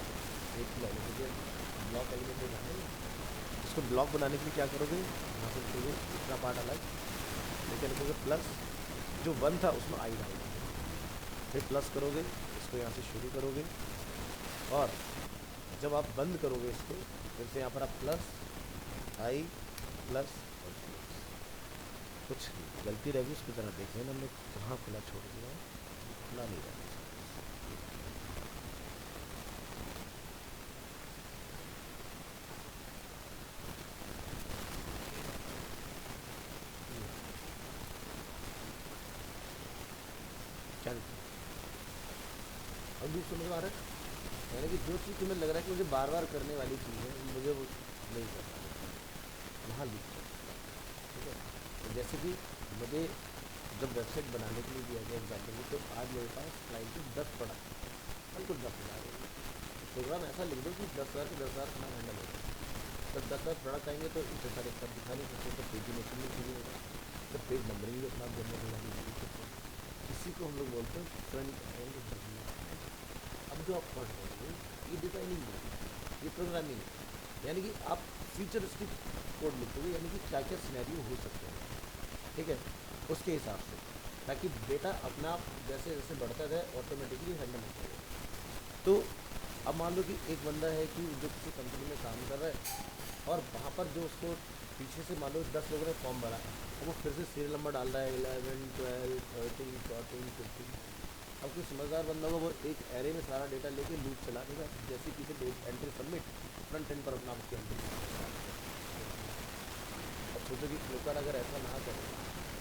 एक लाइन मुझे ब्लॉक एलिमेंट में जाना है, इसको ब्लॉक बनाने के लिए क्या करोगे, यहाँ से लिखोगे इतना पार्ट अलग, लेकिन लिखोगे प्लस जो 1 था उसमें आई डाल दोगे, फिर प्लस करोगे, इसको यहाँ से शुरू करोगे, और जब आप बंद करोगे इसको फिर से यहाँ पर आप प्लस आई प्लस और प्लस। कुछ गलती रहेगी उसकी तरह देख लेना, हमने कहाँ खुला छोड़ दिया है, खुला नहीं रहना। क्या लिखा अब भी समझ में आ रहा है, यानी कि जो चीज़ तुम्हें लग रहा है कि मुझे बार बार करने वाली चीज़ है, मुझे वो नहीं करना, वहाँ लिख दो, ठीक है। तो जैसे कि मुझे जब वेबसाइट बनाने के लिए दिया गया एग्जाम्पल में, तो आज मेरे पास क्लाइंट के 10 प्रोडक्ट बिल्कुल 10 बना रहे हैं, प्रोग्राम ऐसा लिख दो कि 10,000 के 10,000 अपना हैंडल होगा। जब 10,000 प्रोडक्ट आएंगे तो इतने सारे सब दिखा नहीं सकते, तो पेज मेकिंग भी शुरू होगा, तो पेज नंबरिंग भी अपना जनरेट होना शुरू करते हैं। इसी को हम लोग बोलते हैं फ्रंट एंड डेवलपमेंट। अब जो आप पढ़ रहे हो ये डिज़ाइनिंग है, ये प्रोग्रामिंग है, यानी कि आप फ्यूचरिस्टिक कोड लिखोगे, यानी कि क्या क्या सिनेरियो हो सकते हैं, ठीक है, उसके हिसाब से, ताकि डेटा अपना आप जैसे जैसे बढ़ता जाए ऑटोमेटिकली हैंडल होता जाए। तो अब मान लो कि एक बंदा है कि जो किसी कंपनी में काम कर रहा है, और वहाँ पर जो उसको पीछे से मान लो 10 लोगों ने फॉर्म भरा, और वो फिर से सीरियल नंबर डाल रहा है 11, 12, 13, 14, 15। अब कोई समझदार बंदा होगा वो एक एरे में सारा डेटा लेके लूप चला देगा, जैसे पीछे date entry submit, front end पर अपना उसकी एंट्री। अब सोचो कि फ्लिपकार्ट अगर ऐसा ना करे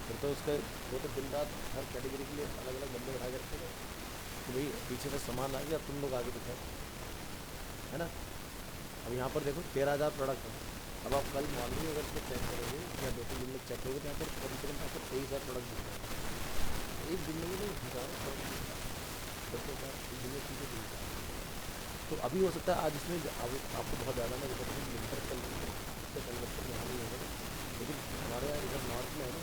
फिर तो उसका वो तो दिन रात हर कैटेगरी के लिए अलग अलग बंदे बना के रखेगा कि भाई पीछे से सामान आ गया, तुम लोग आगे दिखाओ, है ना। अब यहाँ पर देखो 13,000 प्रोडक्ट है। अब आप कल मॉर्निंग अगर इसको चेक करोगे या 2-3 दिन में चेक करोगे तो यहाँ पर कम से कम यहाँ पर 23,000 प्रोडक्ट दिख रहे हैं। एक दिन में नहीं, हज़ारों प्रोडक्ट दिख रहा है, 10,000 एक दिन में चीज़ें दिख रहा है। तो अभी हो सकता है आज इसमें आपको बहुत ज़्यादा मैं बताता हूँ विंटर चल रही है, इससे कन्वर्सन यहाँ नहीं होगा, लेकिन हमारे यहाँ इधर नॉर्थ में है ना,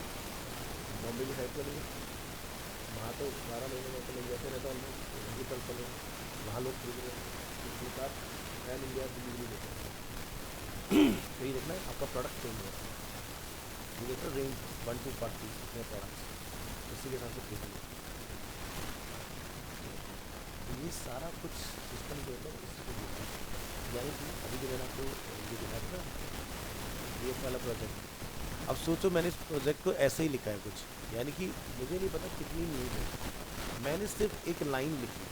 बॉम्बे की साइड चलेंगे, वहाँ तो 12 महीने में चलेंगे, ऐसे रहता है वहीं पर चलेंगे, वहाँ लोग खरीद रहे हैं, इसके साथ पैन इंडिया डिलीवरी देते हैं। तो ये देखना है आपका प्रोडक्ट चेंज होगा, ये देखना रेंज 1 to 40 इतने प्रोडक्ट्स, इसी के हिसाब से खरीदेंगे। तो ये सारा कुछ सिस्टम जो होता है इसी को बोलते हैं, यानी कि अभी जो मैंने आपको ये दिखाया था ना ये वाला प्रोजेक्ट, अब सोचो मैंने इस प्रोजेक्ट को ऐसे ही लिखा है कुछ, यानी कि मुझे नहीं पता कितनी न्यूज़ है, मैंने सिर्फ एक लाइन लिखी,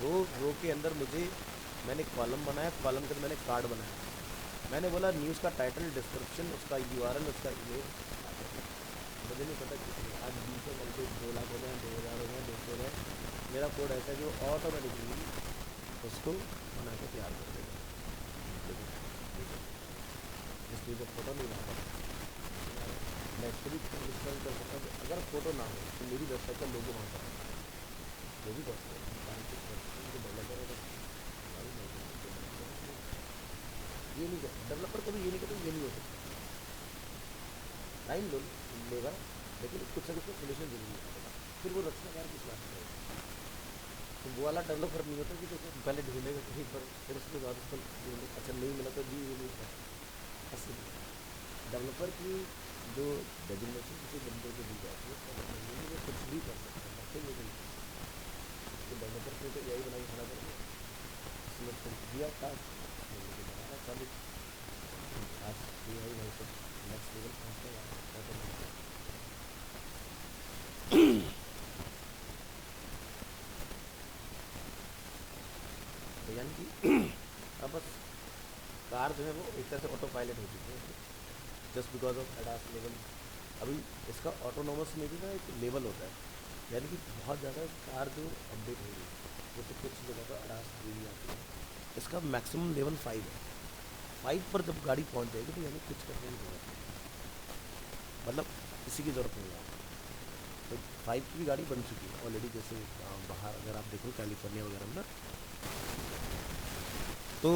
रो के अंदर मैंने कॉलम बनाया, कॉलम के अंदर मैंने कार्ड बनाया, मैंने बोला न्यूज़ का टाइटल, डिस्क्रिप्शन, उसका URL, उसका ईमेल, मुझे नहीं पता कितनी, आज 20 बन के 2 लाख हो गए, 2,000 हो गए, 200 हो गए, मेरा कोड ऐसा है जो ऑटोमेटिकली उसको बना के तैयार कर देगा, इसलिए जब फोटो नहीं लाता मैं एक्चुअली इंस्टॉल कर सकता हूँ, अगर फोटो ना हो तो मेरी वेबसाइट का लोगो वहाँ पर जो भी डेवलपर है ये नहीं कर, डेवलपर कभी ये नहीं करता, ये नहीं हो सकता, टाइम लेगा, लेकिन कुछ ना कुछ सोल्यूशन जरूरी है, फिर वो रचनाकार किस बात है, तो वो वाला डेवलपर नहीं होता कि तो पहले ढूंढेगा कहीं पर, फिर उसके बाद उसको अच्छा नहीं मिला तो भी ये नहीं है, ऐसे डेवलपर की जो डेजिग्नेशन किसी बंदे को दी जाती है वो कुछ भी कर सकता है, नथिंग इज इम्पॉसिबल, तो डेवलपर ने तो यही बना के खड़ा कर दिया, इसमें तो दिया टास्क बनाना चालू, आज AI भाई सब नेक्स्ट लेवल पहुँचने वाला है। तो यानी कि अब बस कार जो है वो एक तरह से ऑटो पायलट हो चुकी है just because of ADAS level. अभी इसका ऑटोनोमस में भी ना एक लेवल होता है, यानी कि बहुत ज़्यादा कार जो अपडेट हो रही है, जैसे कुछ जगह पर एडास 3 आती है, इसका मैक्सिमम लेवल 5 है। 5 पर जब गाड़ी पहुंच जाएगी तो यानी कुछ करने की जरूरत नहीं, मतलब किसी की ज़रूरत नहीं है। तो 5 की भी गाड़ी बन चुकी है ऑलरेडी, जैसे बाहर अगर आप देखो कैलिफोर्निया वगैरह में ना, तो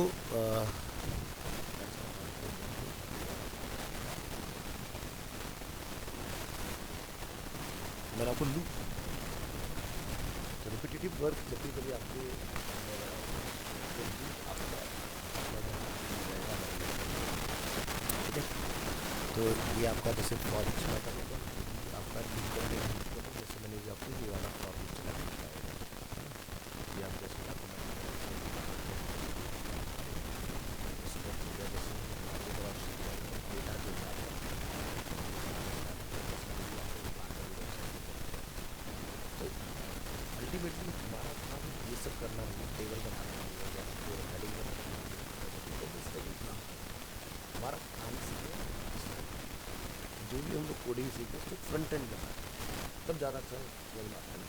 मैंने आपको लूप, रिपीटेटिव वर्क जब भी कभी आपके आपका ठीक है। तो ये आपका जैसे फॉर इच मैटर होगा, आपका लूप करने का मतलब है, जैसे मैंने आपको ये वाला फॉर इच चला के दिखाया है, ये आप जैसे आपको डेटा जो है अल्टीमेटली हमारा काम ये सब करना नहीं, टेबल बनाना नहीं है या फिर हेडिंग बनाना नहीं है, तो हमारा काम सीखे, जो भी हम लोग कोडिंग सीखे उसको फ्रंट एंड करना है, तब ज़्यादा अच्छा समझ में आता है।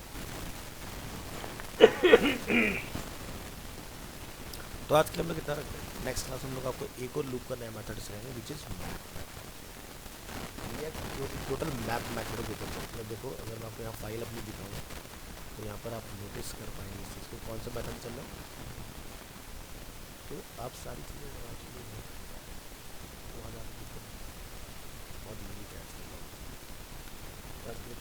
तो आज के हम लोग कितना रखते हैं, नेक्स्ट क्लास हम लोग आपको एक और लूप का नया मेथड सिखाएंगे विच इज़ मैप, जो टोटल मैप मैथड के ऊपर। मतलब देखो अगर मैं आपको यहाँ फाइल अपनी दिखाऊँ तो यहाँ पर आप नोटिस कर पाएंगे इस चीज़ को, कौन सा मैथड चल रहा है। तो आप सारी चीज़ें बहुत ज़्यादा दिक्कत बहुत यूनिक है आज के